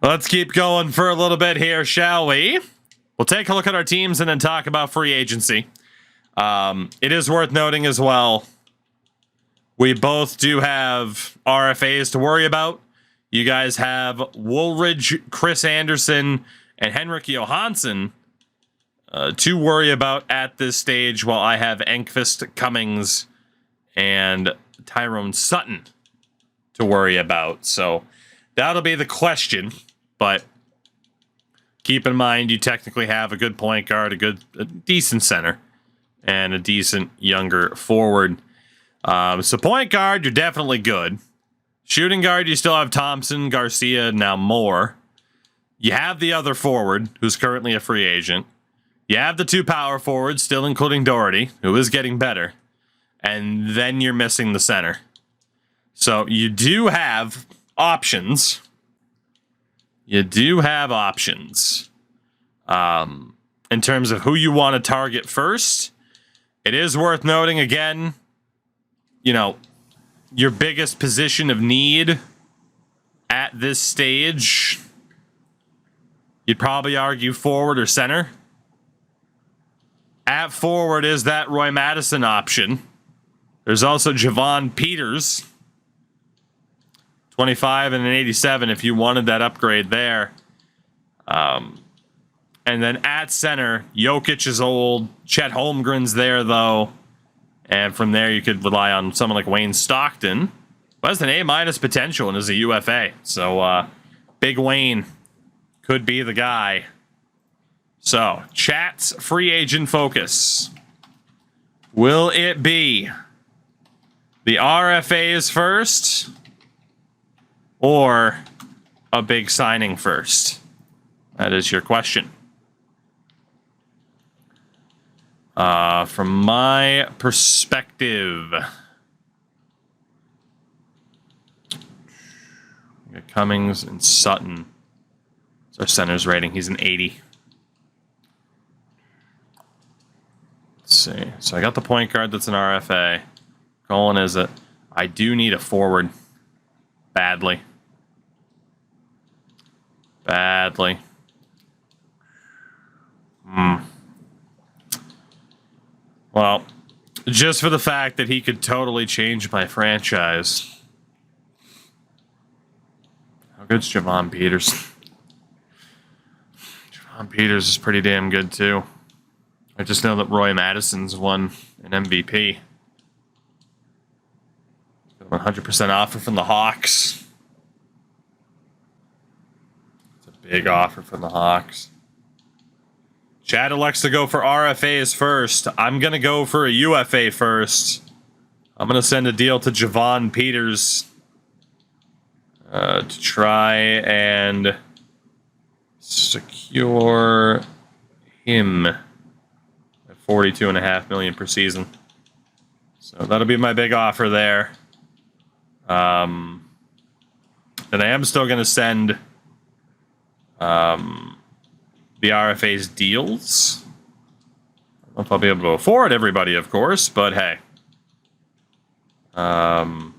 Let's keep going for a little bit here, shall we? We'll take a look at our teams and then talk about free agency. It is worth noting as well, we both do have RFAs to worry about. You guys have Woolridge, Chris Anderson, and Henrik Johansson to worry about at this stage, while I have Enqvist, Cummings, and Tyrone Sutton to worry about. So that'll be the question, but keep in mind you technically have a good point guard, a decent center, and a decent younger forward. So point guard, you're definitely good. Shooting guard, you still have Thompson, Garcia, now Moore. You have the other forward, who's currently a free agent. You have the two power forwards, still including Doherty, who is getting better. And then you're missing the center. So you do have options. In terms of who you want to target first, it is worth noting again, your biggest position of need at this stage, you'd probably argue forward or center. At forward is that Roy Madison option. There's also Javon Peters, 25 and an 87 if you wanted that upgrade there. And then at center, Jokic is old. Chet Holmgren's there, though. And from there, you could rely on someone like Wayne Stockton, who has an A- potential and is a UFA. So, Big Wayne could be the guy. So, chat's free agent focus. Will it be the RFAs first or a big signing first? That is your question. From my perspective, we got Cummings and Sutton. It's our center's rating. He's an 80. Let's see. So I got the point guard that's an RFA. Colin, is it? I do need a forward. Badly. Well, just for the fact that he could totally change my franchise. How good's Javon Peters? Javon Peters is pretty damn good, too. I just know that Roy Madison's won an MVP. 100% offer from the Hawks. It's a big offer from the Hawks. Chad elects to go for RFAs first. I'm going to go for a UFA first. I'm going to send a deal to Javon Peters to try and secure him at $42.5 million per season. So that'll be my big offer there. And I am still going to send the RFA's deals. I don't know if I'll be able to afford everybody, of course, but hey. We'll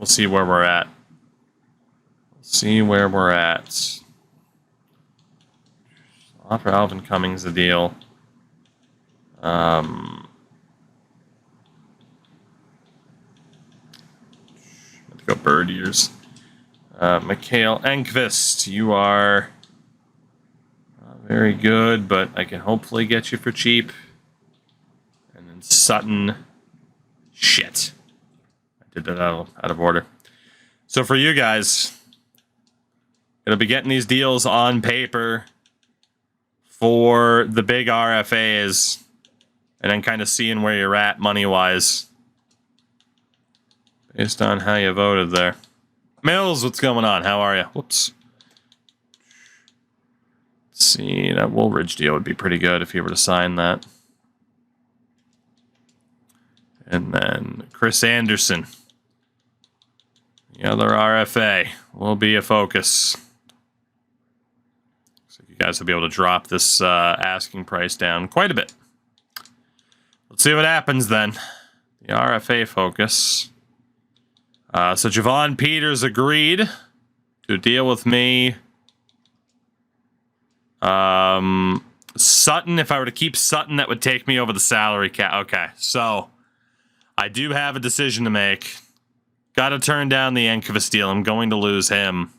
see where we're at. I'll offer Alvin Cummings a deal. Let's go bird ears. Mikhail Enqvist, you are very good, but I can hopefully get you for cheap. And then Sutton. Shit. I did that out of order. So for you guys, it'll be getting these deals on paper for the big RFAs and then kind of seeing where you're at money-wise based on how you voted there. Mills, what's going on? How are you? Whoops. Let's see, that Woolridge deal would be pretty good if you were to sign that. And then Chris Anderson, the other RFA, will be a focus. So you guys will be able to drop this asking price down quite a bit. Let's see what happens then. The RFA focus. So Javon Peters agreed to deal with me Sutton, if I were to keep Sutton, that would take me over the salary cap. Okay, so I do have a decision to make. Got to turn down the Enquist deal. I'm going to lose him.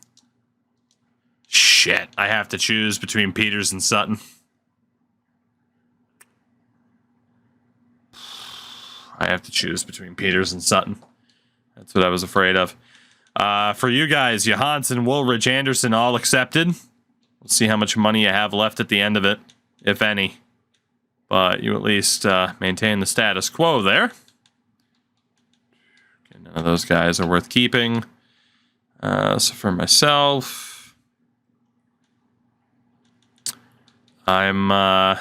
Shit, I have to choose between Peters and Sutton. I have to choose between Peters and Sutton. That's what I was afraid of. For you guys, Johansson, Woolridge, Anderson, all accepted. We'll see how much money you have left at the end of it, if any. But you at least maintain the status quo there. Okay, none of those guys are worth keeping. So for myself, I'm gonna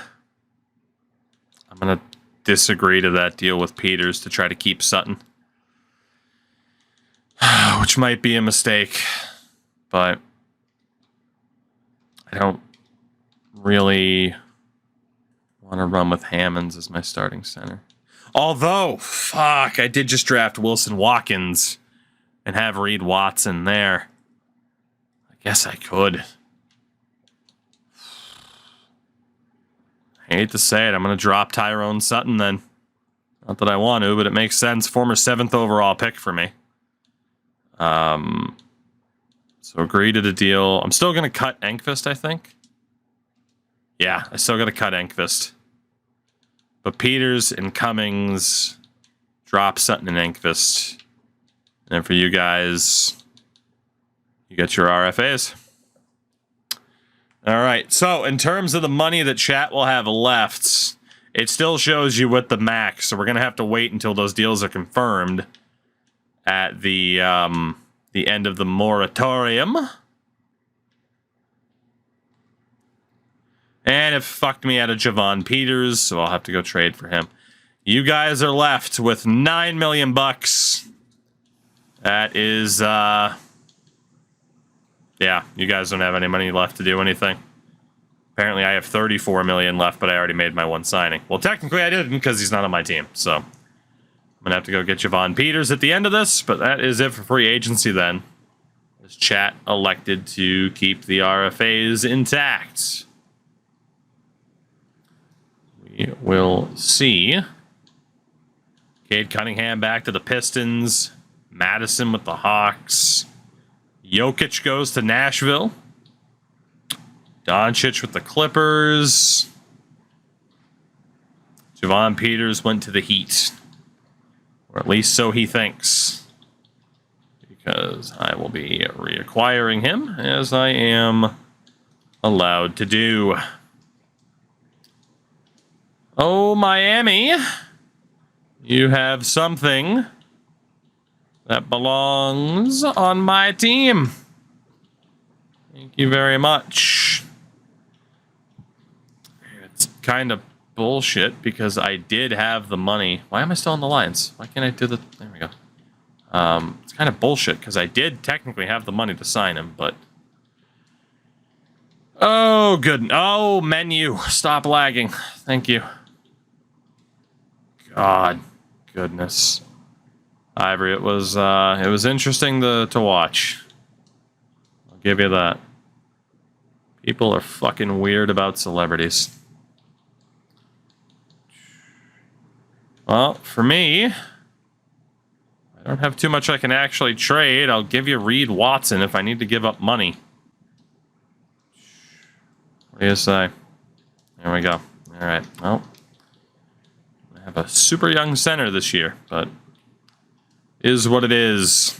disagree to that deal with Peters to try to keep Sutton. Which might be a mistake, but I don't really want to run with Hammonds as my starting center. Although, fuck, I did just draft Wilson Watkins and have Reed Watson there. I guess I could. I hate to say it, I'm going to drop Tyrone Sutton then. Not that I want to, but it makes sense. Former 7th overall pick for me. So agree to the deal. I'm still going to cut Enquist, I think. Yeah, I still got to cut Enquist. But Peters and Cummings, drop Sutton and Enquist. And then for you guys, you get your RFAs. All right, so in terms of the money that chat will have left, it still shows you what the max. So we're going to have to wait until those deals are confirmed at the end of the moratorium. And it fucked me out of Javon Peters, so I'll have to go trade for him. You guys are left with $9 million bucks. That is, yeah, you guys don't have any money left to do anything. Apparently I have 34 million left, but I already made my one signing. Well, technically I didn't because he's not on my team, so I'm gonna have to go get Javon Peters at the end of this, but that is it for free agency then. This chat elected to keep the RFAs intact. We will see. Cade Cunningham back to the Pistons. Madison with the Hawks. Jokic goes to Nashville. Doncic with the Clippers. Javon Peters went to the Heat. Or at least so he thinks. Because I will be reacquiring him, as I am allowed to do. Oh, Miami. You have something that belongs on my team. Thank you very much. It's kind of bullshit because I did have the money. Why am I still on the lines? Why can't I do the... There we go. It's kind of bullshit because I did technically have the money to sign him, but... Oh, good. Oh, menu. Stop lagging. Thank you. God. Goodness. Ivory, it was interesting to watch. I'll give you that. People are fucking weird about celebrities. Well, for me, I don't have too much I can actually trade. I'll give you Reed Watson if I need to give up money. What do you say? There we go. All right. Well, I have a super young center this year, but is what it is.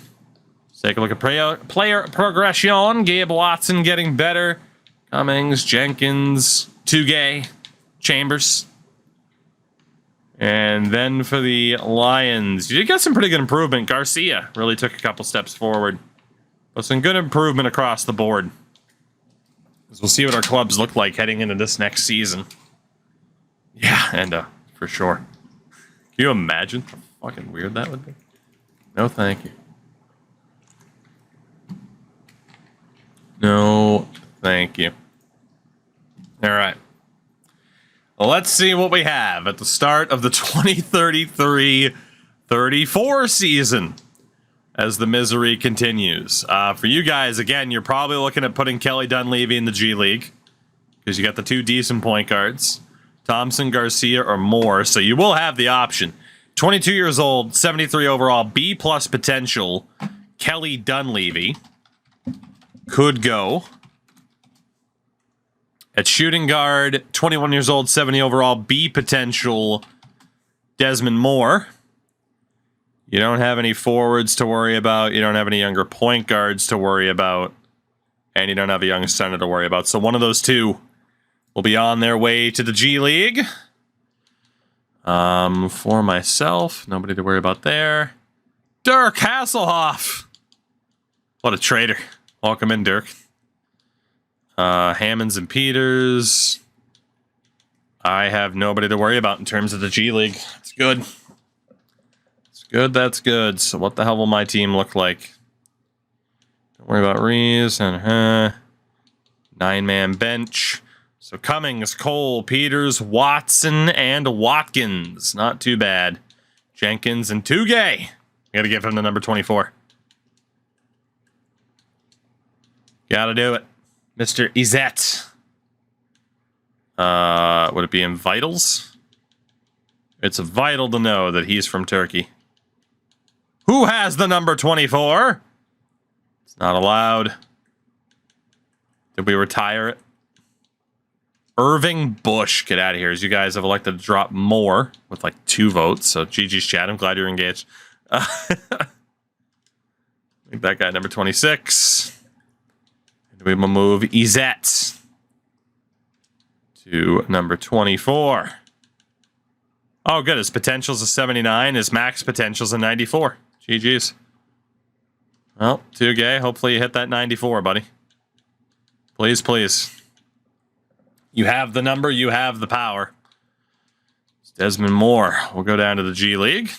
Let's take a look at player progression. Gabe Watson getting better. Cummings, Jenkins, Tugay, Chambers. And then for the Lions, you did get some pretty good improvement. Garcia really took a couple steps forward. But some good improvement across the board. Because we'll see what our clubs look like heading into this next season. Yeah, and for sure. Can you imagine how fucking weird that would be? No, thank you. No, thank you. All right. Well, let's see what we have at the start of the 2033-34 season as the misery continues. For you guys, again, you're probably looking at putting Kelly Dunleavy in the G League because you got the 2 decent point guards, Thompson, Garcia, or Moore. So you will have the option. 22 years old, 73 overall, B+ potential. Kelly Dunleavy could go. At shooting guard, 21 years old, 70 overall, B potential. Desmond Moore. You don't have any forwards to worry about. You don't have any younger point guards to worry about. And you don't have a young center to worry about. So one of those two will be on their way to the G League. For myself, nobody to worry about there. Dirk Hasselhoff. What a traitor. Welcome in, Dirk. Hammonds and Peters. I have nobody to worry about in terms of the G League. It's good. It's good, that's good. So what the hell will my team look like? Don't worry about Reeves. 9-man bench. So Cummings, Cole, Peters, Watson, and Watkins. Not too bad. Jenkins and Tugay. Gotta give him the number 24. Gotta do it. Mr. Izet. Would it be in Vitals? It's vital to know that he's from Turkey. Who has the number 24? It's not allowed. Did we retire it? Irving Bush. Get out of here. As you guys have elected to drop more with like 2 votes. So GG's chat. I'm glad you're engaged. Make that guy number 26. We will move Izet to number 24. Oh, good. His potential's a 79. His max potential's a 94. GG's. Well, Tugay, hopefully you hit that 94, buddy. Please, please. You have the number, you have the power. It's Desmond Moore. We'll go down to the G League.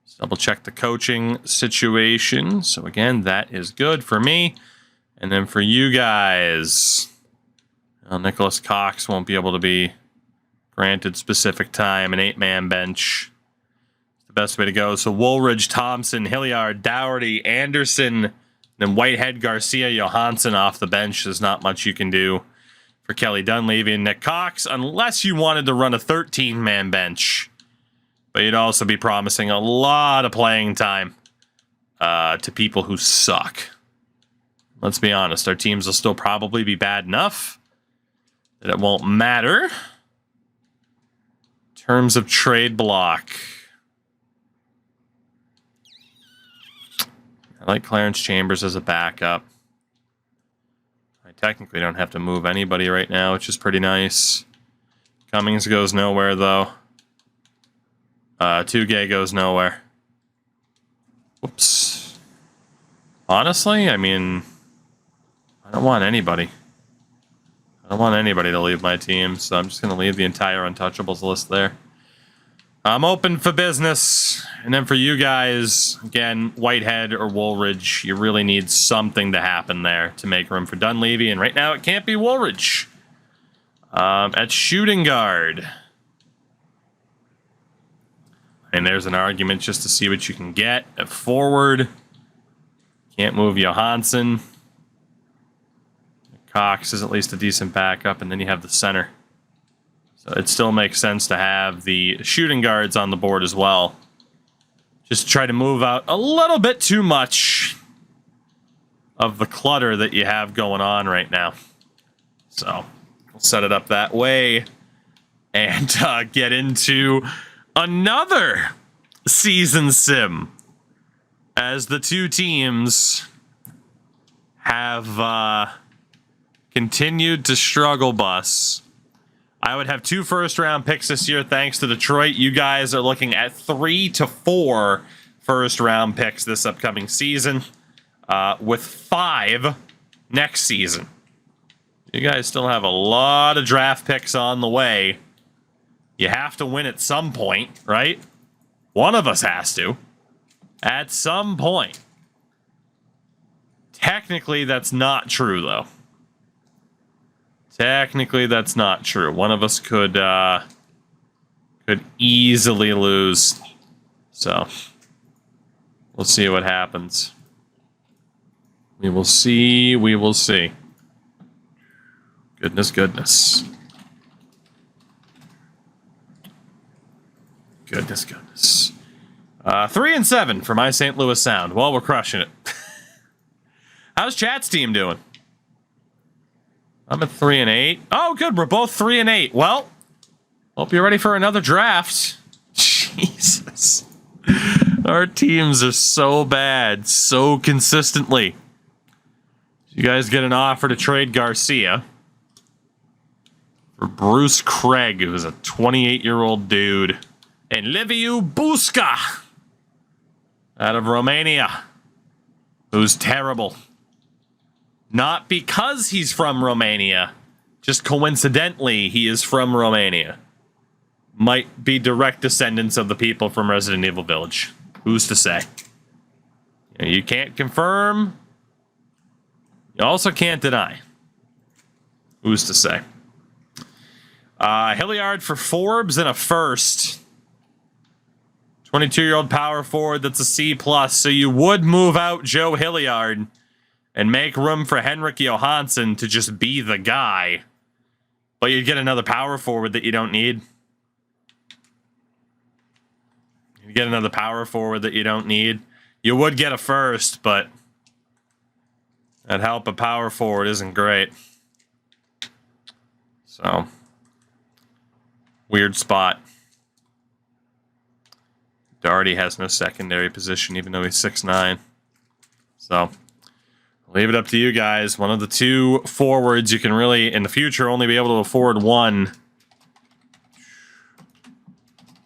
Let's double check the coaching situation. So again, that is good for me. And then for you guys, Nicholas Cox won't be able to be granted specific time. An 8-man bench. The best way to go. So Woolridge, Thompson, Hilliard, Dougherty, Anderson, then Whitehead, Garcia, Johansson off the bench. There's not much you can do for Kelly Dunleavy and Nick Cox, unless you wanted to run a 13-man bench. But you'd also be promising a lot of playing time to people who suck. Let's be honest, our teams will still probably be bad enough that it won't matter. In terms of trade block, I like Clarence Chambers as a backup. I technically don't have to move anybody right now, which is pretty nice. Cummings goes nowhere, though. Tugay goes nowhere. Whoops. Honestly, I mean, I don't want anybody. I don't want anybody to leave my team, so I'm just going to leave the entire Untouchables list there. I'm open for business. And then for you guys, again, Whitehead or Woolridge, you really need something to happen there to make room for Dunleavy. And right now, it can't be Woolridge. At shooting guard. And there's an argument just to see what you can get. At forward, can't move Johansson. Cox is at least a decent backup, and then you have the center. So it still makes sense to have the shooting guards on the board as well. Just try to move out a little bit too much of the clutter that you have going on right now. So we'll set it up that way and get into another season sim as the two teams have continued to struggle bus. I would have 2 first-round picks this year thanks to Detroit. You guys are looking at 3 to 4 first-round picks this upcoming season, with 5 next season. You guys still have a lot of draft picks on the way. You have to win at some point, right? One of us has to. At some point. Technically, that's not true, though. Technically, that's not true. One of us could easily lose. So, we'll see what happens. We will see. We will see. Goodness, goodness. Goodness, goodness. 3-7 for my St. Louis Sound. Well, we're crushing it. How's chat's team doing? I'm at 3-8. Oh, good. We're both 3-8. Well, hope you're ready for another draft. Jesus. Our teams are so bad, so consistently. You guys get an offer to trade Garcia for Bruce Craig, who's a 28-year-old dude. And Liviu Busca out of Romania, who's terrible. Not because he's from Romania, just coincidentally he is from Romania. Might be direct descendants of the people from Resident Evil Village. Who's to say? You can't confirm. You also can't deny. Who's to say? Hilliard for Forbes and a first. 22-year-old power forward that's a C+. So you would move out Joe Hilliard and make room for Henrik Johansson to just be the guy. But you'd get another power forward that you don't need. You get another power forward that you don't need. You would get a first, but that help a power forward isn't great. So, weird spot. Doherty has no secondary position, even though he's 6'9". So, leave it up to you guys. One of the two forwards you can really, in the future, only be able to afford one.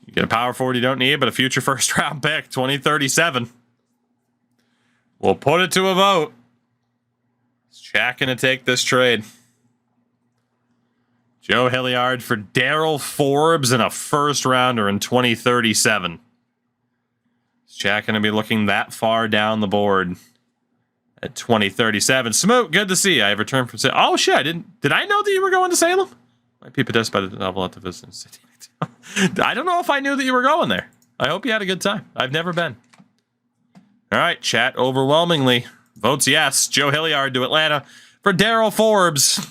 You get a power forward you don't need, but a future first-round pick, 2037. We'll put it to a vote. Is Shaq going to take this trade? Joe Hilliard for Daryl Forbes and a first-rounder in 2037. Is Shaq going to be looking that far down the board at 2037? Smoke, good to see you. I have returned from Salem. Oh, shit. Did I know that you were going to Salem? Might be possessed by the novel at the visiting city. I don't know if I knew that you were going there. I hope you had a good time. I've never been. All right, chat overwhelmingly votes yes. Joe Hilliard to Atlanta for Daryl Forbes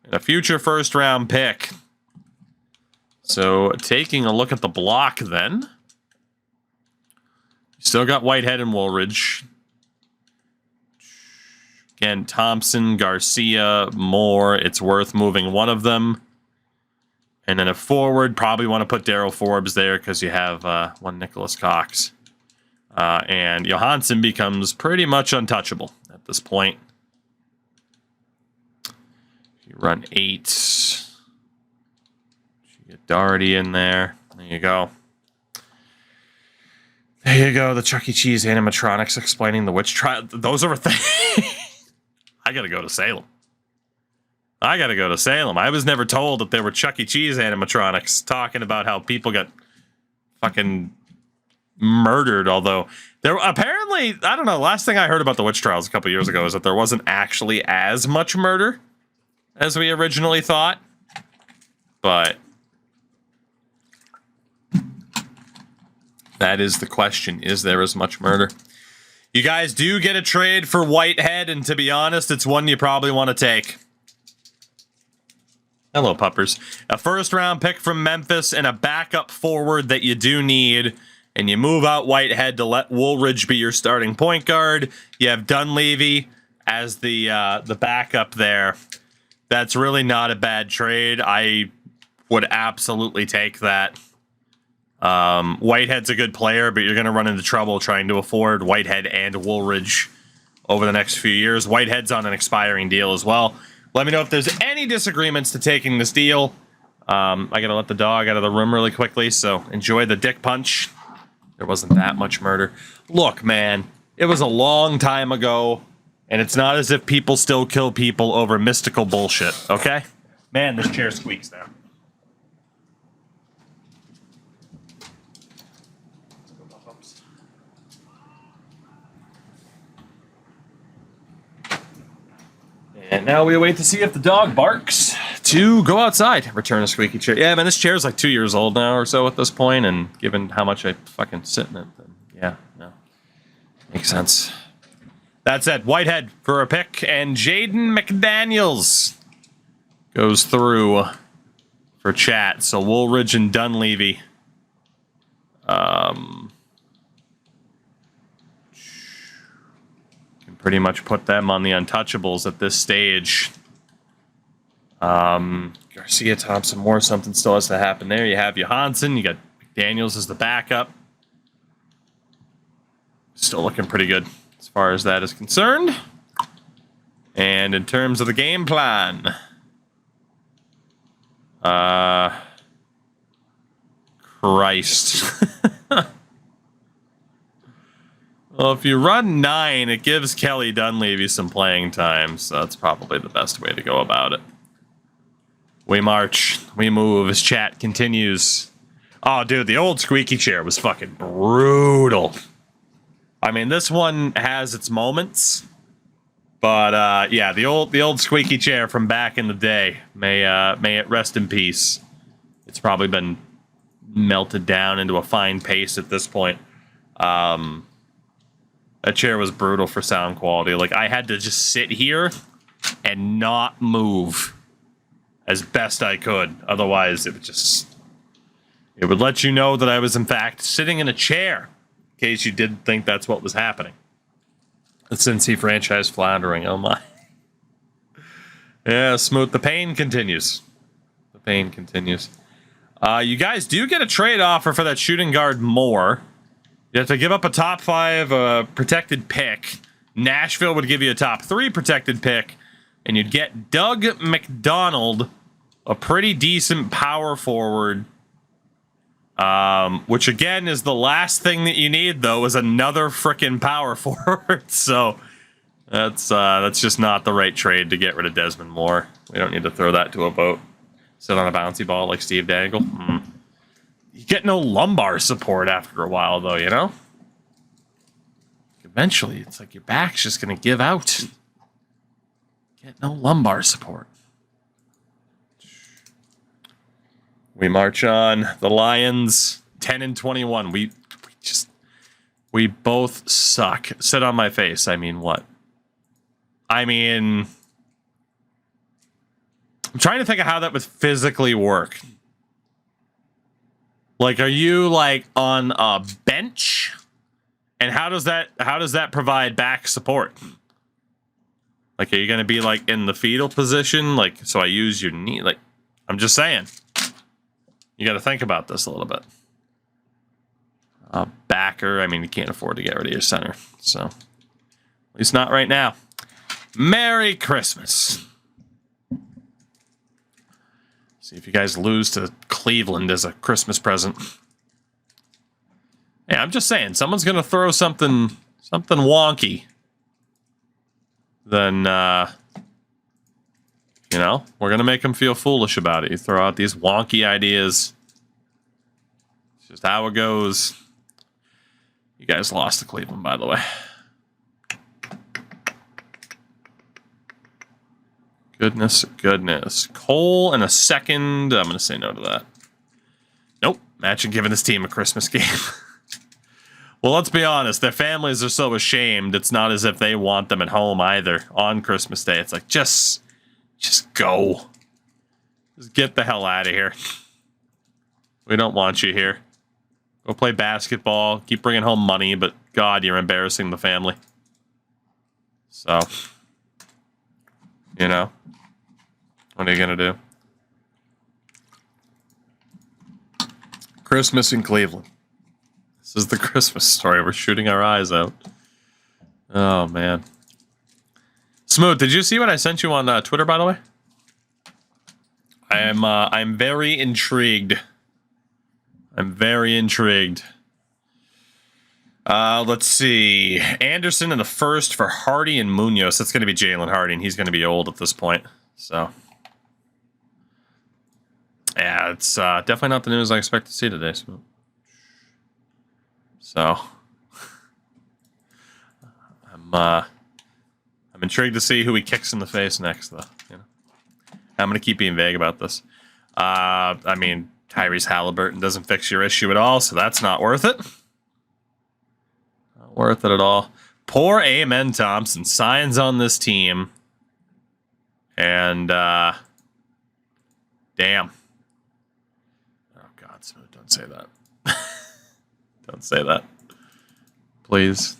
and a future first-round pick. So taking a look at the block then. Still got Whitehead and Woolridge. Again, Thompson, Garcia, Moore. It's worth moving one of them. And then a forward, probably want to put Daryl Forbes there because you have one Nicholas Cox. And Johansson becomes pretty much untouchable at this point. You run 8. You get Doherty in there. There you go. There you go. The Chuck E. Cheese animatronics explaining the witch trial. Those are a thing. I gotta go to Salem. I was never told that there were Chuck E. Cheese animatronics talking about how people got fucking murdered, although there apparently, I don't know, last thing I heard about the witch trials a couple years ago is that there wasn't actually as much murder as we originally thought. But that is the question. Is there as much murder? You guys do get a trade for Whitehead, and to be honest, it's one you probably want to take. Hello, puppers. A first-round pick from Memphis and a backup forward that you do need, and you move out Whitehead to let Woolridge be your starting point guard. You have Dunleavy as the backup there. That's really not a bad trade. I would absolutely take that. Whitehead's a good player, but you're going to run into trouble trying to afford Whitehead and Woolridge over the next few years. Whitehead's on an expiring deal as well. Let me know if there's any disagreements to taking this deal. I got to let the dog out of the room really quickly, so enjoy the dick punch. There wasn't that much murder. Look, man, it was a long time ago, and it's not as if people still kill people over mystical bullshit, okay? Man, this chair squeaks now. And now we wait to see if the dog barks to go outside. Return a squeaky chair. Yeah, man, this chair's like 2 years old now or so at this point, and given how much I fucking sit in it, then yeah, no. Makes sense. That said, Whitehead for a pick, and Jaden McDaniels goes through for chat. So Woolridge and Dunleavy. Can pretty much put them on the untouchables at this stage. Garcia, Thompson, Moore, something still has to happen there. You have Johansson, you got McDaniels as the backup. Still looking pretty good as far as that is concerned. And in terms of the game plan, Christ. Well, if you run 9, it gives Kelly Dunleavy some playing time, so that's probably the best way to go about it. We march, we move as chat continues. Oh, dude, the old squeaky chair was fucking brutal. I mean, this one has its moments, but yeah, the old squeaky chair from back in the day. May it rest in peace. It's probably been melted down into a fine paste at this point. That chair was brutal for sound quality. Like, I had to just sit here and not move as best I could. Otherwise, it would let you know that I was, in fact, sitting in a chair, in case you didn't think that's what was happening. The Cincy franchise floundering. Oh, my. Yeah, smooth. The pain continues. The pain continues. You guys do get a trade offer for that shooting guard Moore. You have to give up a top 5 protected pick. Nashville would give you a top 3 protected pick. And you'd get Doug McDonald, a pretty decent power forward. Which, again, is the last thing that you need, though, is another frickin' power forward. So that's just not the right trade to get rid of Desmond Moore. We don't need to throw that to a vote. Sit on a bouncy ball like Steve Dangle. You get no lumbar support after a while, though, you know? Eventually, it's like your back's just going to give out. Get no lumbar support. We march on. The Lions, 10-21. We both suck. Sit on my face. I mean, what? I mean, I'm trying to think of how that would physically work. Like, are you like on a bench? And how does that provide back support? Like, are you going to be like in the fetal position? Like, so I use your knee. Like, I'm just saying. You got to think about this a little bit. Backer. I mean, you can't afford to get rid of your center. So, at least not right now. Merry Christmas. See if you guys lose to Cleveland as a Christmas present. Yeah, I'm just saying, someone's gonna throw something wonky. Then, you know, we're gonna make them feel foolish about it. You throw out these wonky ideas. It's just how it goes. You guys lost to Cleveland, by the way. Goodness. Cole in a second. I'm going to say no to that. Nope. Imagine giving this team a Christmas game. Well, let's be honest. Their families are so ashamed. It's not as if they want them at home either on Christmas Day. It's like, just go. Just get the hell out of here. We don't want you here. Go play basketball. Keep bringing home money, but God, you're embarrassing the family. So, you know. What are you going to do? Christmas in Cleveland. This is the Christmas story. We're shooting our eyes out. Oh, man. Smooth, did you see what I sent you on Twitter, by the way? I'm very intrigued. Let's see. Anderson in the first for Hardy and Munoz. That's going to be Jalen Hardy, and he's going to be old at this point. So, yeah, it's definitely not the news I expect to see today. So, I'm intrigued to see who he kicks in the face next, though. You know? I'm going to keep being vague about this. I mean, Tyrese Halliburton doesn't fix your issue at all, so that's not worth it. Not worth it at all. Poor Amen Thompson signs on this team. And Damn. Oh, God, Smooth, don't say that. Don't say that. Please.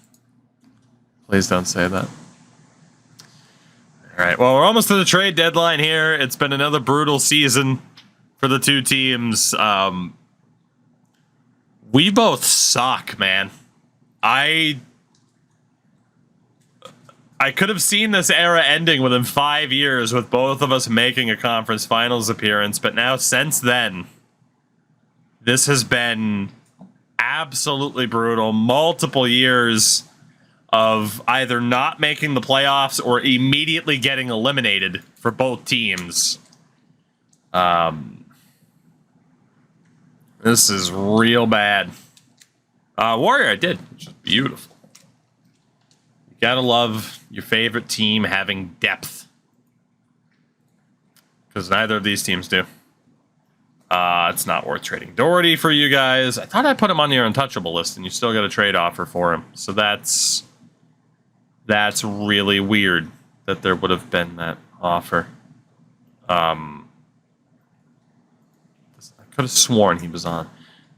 Please don't say that. All right, well, we're almost to the trade deadline here. It's been another brutal season for the two teams. We both suck, man. I could have seen this era ending within 5 years with both of us making a conference finals appearance, but now since then, this has been absolutely brutal. Multiple years of either not making the playoffs or immediately getting eliminated for both teams. This is real bad. Warrior, I did, which is beautiful. You gotta love your favorite team having depth, because neither of these teams do. It's not worth trading Doherty for you guys. I thought I put him on your untouchable list, and you still got a trade offer for him. So that's really weird that there would have been that offer. I could have sworn he was on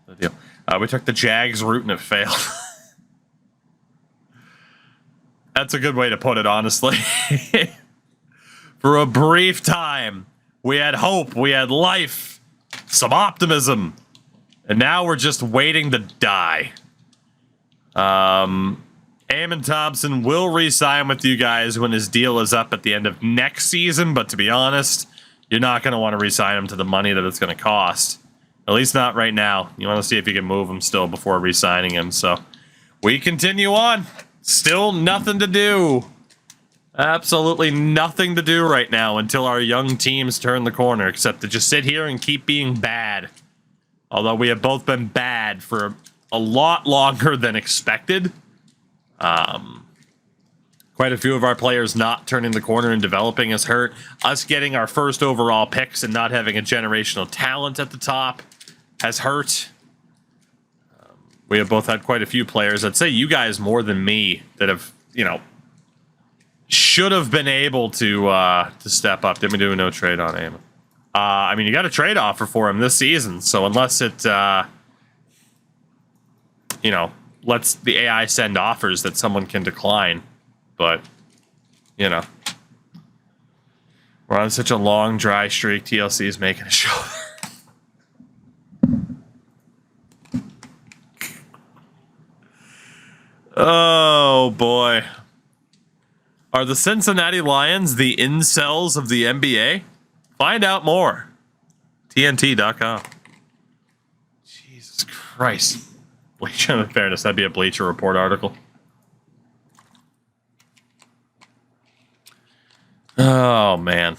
the deal. We took the Jags route and it failed. That's a good way to put it, honestly. For a brief time, we had hope, we had life, some optimism, and now we're just waiting to die. Eamon Thompson will re-sign with you guys when his deal is up at the end of next season, but to be honest, you're not going to want to re-sign him to the money that it's going to cost. At least not right now. You want to see if you can move him still before re-signing him. So we continue on. Still nothing to do. Absolutely nothing to do right now until our young teams turn the corner, except to just sit here and keep being bad. Although we have both been bad for a lot longer than expected. Quite a few of our players not turning the corner and developing has hurt. Us getting our first overall picks and not having a generational talent at the top has hurt. We have both had quite a few players. I'd say you guys more than me that have, should have been able to step up. Didn't we do a no trade on him? I mean, you got a trade offer for him this season, so unless it, lets the AI send offers that someone can decline. But, we're on such a long, dry streak. TLC is making a show. Oh, boy. Are the Cincinnati Lions the incels of the NBA? Find out more. TNT.com. Jesus Christ. Bleacher, in fairness, that'd be a Bleacher Report article. Oh, man.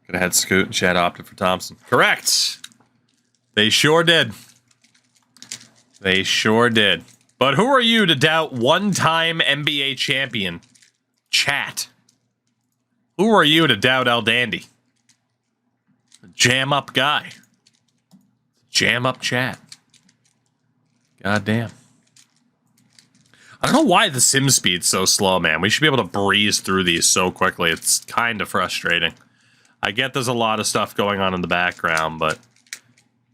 Could have had Scoot and Chad opted for Thompson. Correct. They sure did. They sure did. But who are you to doubt one-time NBA champion Chat? Who are you to doubt El Dandy? The jam-up guy. Jam-up Chat. Goddamn. I don't know why the sim speed's so slow, man. We should be able to breeze through these so quickly. It's kind of frustrating. I get there's a lot of stuff going on in the background, but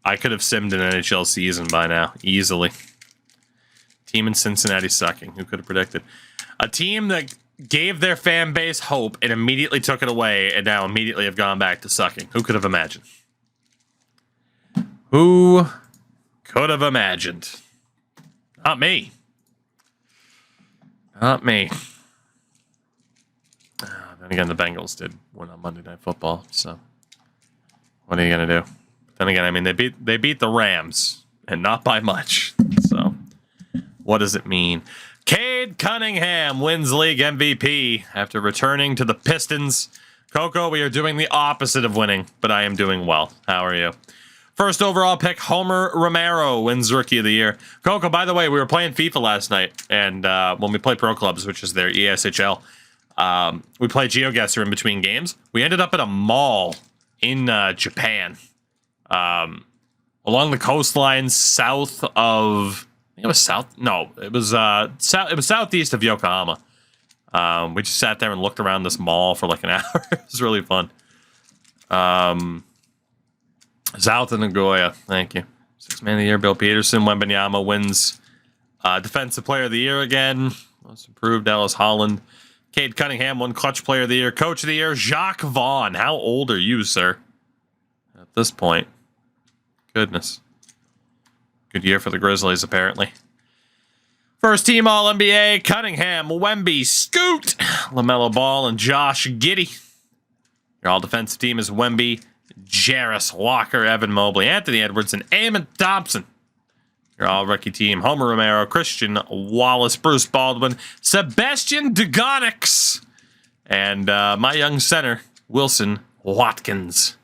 I could have simmed an NHL season by now, easily. Team in Cincinnati sucking. Who could have predicted? A team that gave their fan base hope and immediately took it away, and now immediately have gone back to sucking. Who could have imagined? Who could have imagined? Not me. Not me. Then again, the Bengals did win on Monday Night Football, so what are you gonna do? Then again, I mean, they beat the Rams, and not by much. So what does it mean? Cade Cunningham wins league MVP after returning to the Pistons. Coco, we are doing the opposite of winning, but I am doing well. How are you? First overall pick, Homer Romero wins Rookie of the Year. Coco, by the way, we were playing FIFA last night, and when we play Pro Clubs, which is their ESHL, we play GeoGuessr in between games. We ended up at a mall in Japan, along the coastline south of. I think it was south. No, it was south. It was southeast of Yokohama. We just sat there and looked around this mall for like an hour. It was really fun. Zalta Nagoya, thank you. 6th man of the year, Bill Peterson. Wembanyama wins Defensive Player of the Year again. Most improved, Ellis Holland. Cade Cunningham won Clutch Player of the Year. Coach of the Year, Jacques Vaughn. How old are you, sir? At this point. Goodness. Good year for the Grizzlies, apparently. First team All-NBA, Cunningham, Wemby, Scoot, LaMelo Ball, and Josh Giddey. Your all-defensive team is Wemby, Jarris Walker, Evan Mobley, Anthony Edwards, and Eamon Thompson. Your all-rookie team, Homer Romero, Christian Wallace, Bruce Baldwin, Sebastian Degonix, and my young center, Wilson Watkins.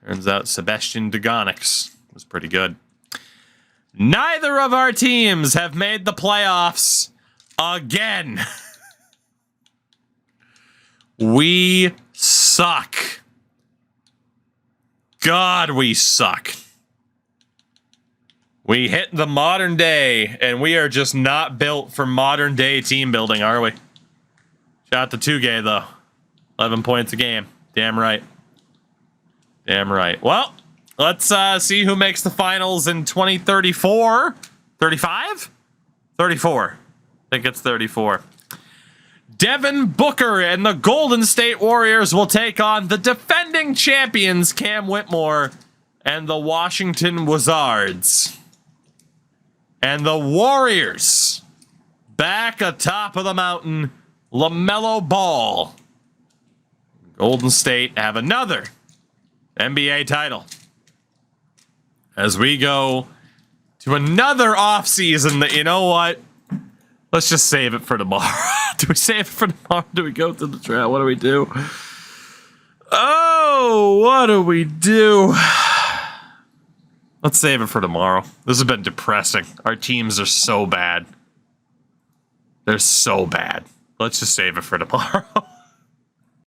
Turns out Sebastian Degonix was pretty good. Neither of our teams have made the playoffs again. We suck. God, we suck. We hit the modern day, and we are just not built for modern day team building, are we? Shout out to Tugay, though. 11 points a game. Damn right. Damn right. Well, let's see who makes the finals in 2034. 35? 34. I think it's 34. Devin Booker and the Golden State Warriors will take on the defending champions Cam Whitmore and the Washington Wizards. And the Warriors, back atop of the mountain, LaMelo Ball. Golden State have another NBA title. As we go to another offseason that, you know what? Let's just save it for tomorrow. Do we save it for tomorrow? Do we go to the draft? What do we do? Oh, what do we do? Let's save it for tomorrow. This has been depressing. Our teams are so bad. They're so bad. Let's just save it for tomorrow.